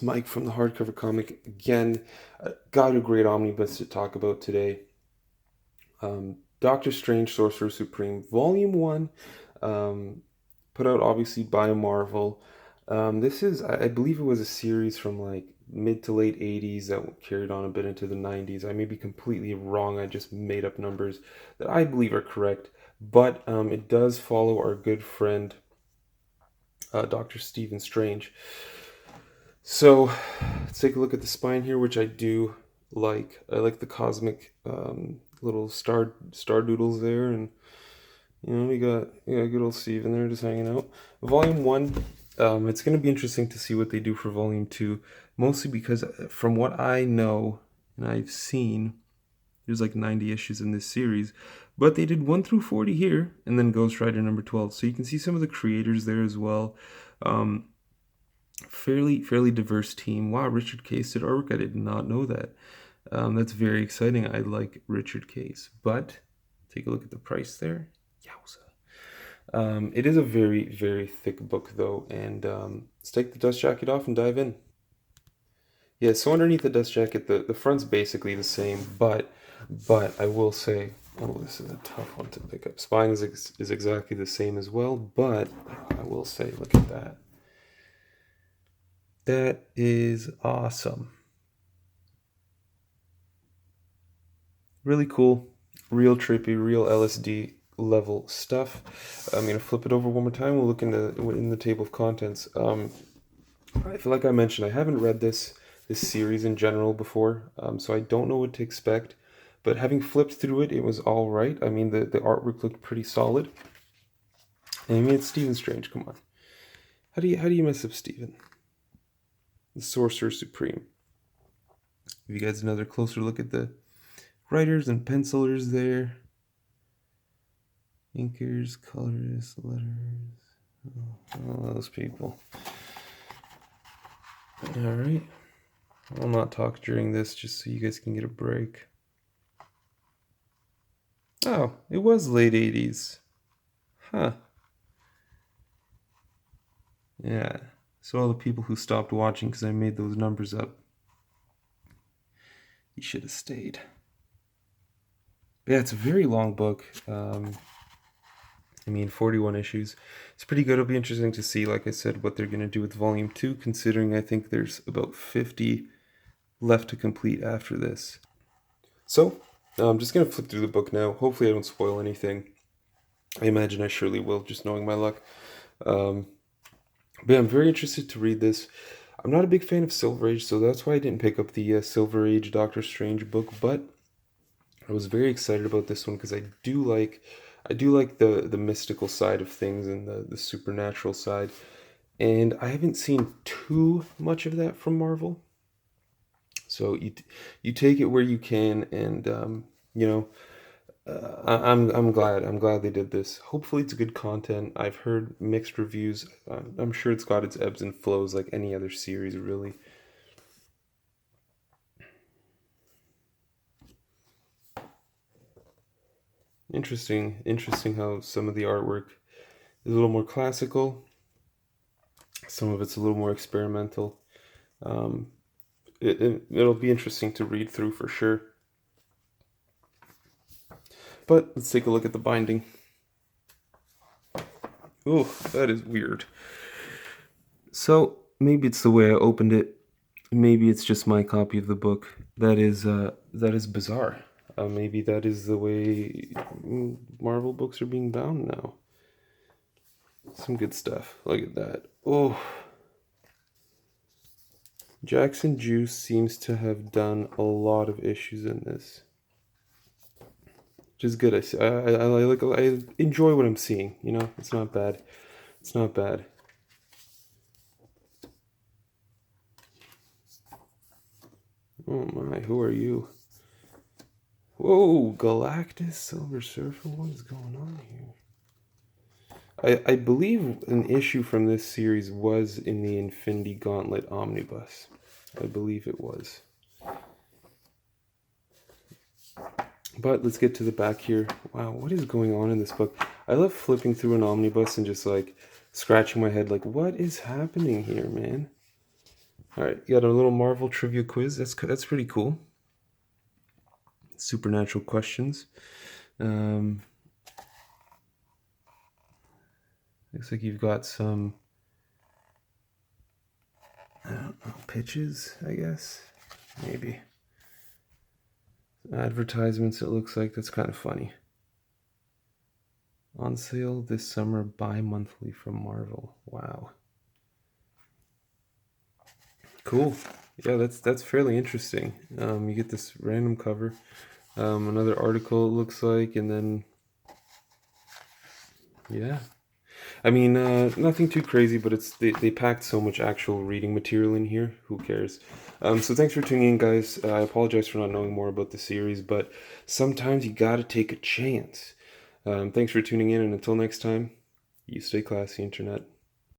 It's Mike from the Hardcover Comic again. Got a great omnibus to talk about today. Doctor Strange, Sorcerer Supreme, Volume 1, put out obviously by Marvel. This is, I believe it was a series from like mid to late 80s that carried on a bit into the 90s. I may be completely wrong, I just made up numbers that I believe are correct, but it does follow our good friend Dr. Stephen Strange. So let's take a look at the spine here, which I do like. I like the cosmic little star doodles there, and we got good old Steven there just hanging out. Volume 1, it's going to be interesting to see what they do for Volume 2, mostly because from what I know and I've seen, there's like 90 issues in this series, but they did 1 through 40 here, and then Ghost Rider number 12. So you can see some of the creators there as well. Fairly diverse team. Wow, Richard Case did artwork. I did not know that. That's very exciting. I like Richard Case, but take a look at the price there. Yowza. It is a very thick book though, and let's take the dust jacket off and dive in. Yeah, so underneath the dust jacket, the front's basically the same, but I will say, oh, this is a tough one to pick up. Spine is exactly the same as well, but I will say, look at that. That is awesome. Really cool, real trippy, real LSD level stuff. I'm gonna flip it over one more time. We'll look in the table of contents. I feel like I mentioned I haven't read this series in general before, so I don't know what to expect. But having flipped through it, it was all right. I mean, the artwork looked pretty solid. And I mean, it's Stephen Strange. Come on, how do you mess up Stephen? The Sorcerer Supreme. Give you guys another closer look at the writers and pencilers there. Inkers, colorists, letters. Oh, those people. Alright. I'll not talk during this just so you guys can get a break. Oh, it was late 80s. Huh. Yeah. So all the people who stopped watching because I made those numbers up, you should have stayed. But yeah, it's a very long book. I mean, 41 issues. It's pretty good. It'll be interesting to see, like I said, what they're going to do with Volume 2, considering I think there's about 50 left to complete after this. So, I'm just going to flip through the book now. Hopefully I don't spoil anything. I imagine I surely will, just knowing my luck. But yeah, I'm very interested to read this. I'm not a big fan of Silver Age, so that's why I didn't pick up the Silver Age Doctor Strange book, but I was very excited about this one because I do like the mystical side of things and the supernatural side. And I haven't seen too much of that from Marvel. So you take it where you can, and I'm glad they did this. Hopefully it's good content. I've heard mixed reviews. I'm sure it's got its ebbs and flows like any other series, really. Interesting how some of the artwork is a little more classical. Some of it's a little more experimental. It'll be interesting to read through for sure. But let's take a look at the binding. Oh, that is weird. So maybe it's the way I opened it. Maybe it's just my copy of the book. That is bizarre. Maybe that is the way Marvel books are being bound now. Some good stuff. Look at that. Oh. Jackson Juice seems to have done a lot of issues in this. Which is good. I enjoy what I'm seeing, It's not bad. It's not bad. Oh my, who are you? Whoa, Galactus, Silver Surfer, what is going on here? I believe an issue from this series was in the Infinity Gauntlet Omnibus. I believe it was. But let's get to the back here. Wow, what is going on in this book? I love flipping through an omnibus and just like scratching my head like, what is happening here, man? All right, you got a little Marvel trivia quiz. That's pretty cool. Supernatural questions. Um, Looks like you've got some, I don't know, pitches, I guess. Maybe. Advertisements, it looks like. That's kind of funny. On sale this summer bi-monthly from Marvel. Wow. Cool. Yeah, that's fairly interesting. You get this random cover, another article it looks like, and then yeah. I mean, nothing too crazy, but they packed so much actual reading material in here. Who cares? So thanks for tuning in, guys. I apologize for not knowing more about the series, but sometimes you gotta take a chance. Thanks for tuning in, and until next time, you stay classy, internet.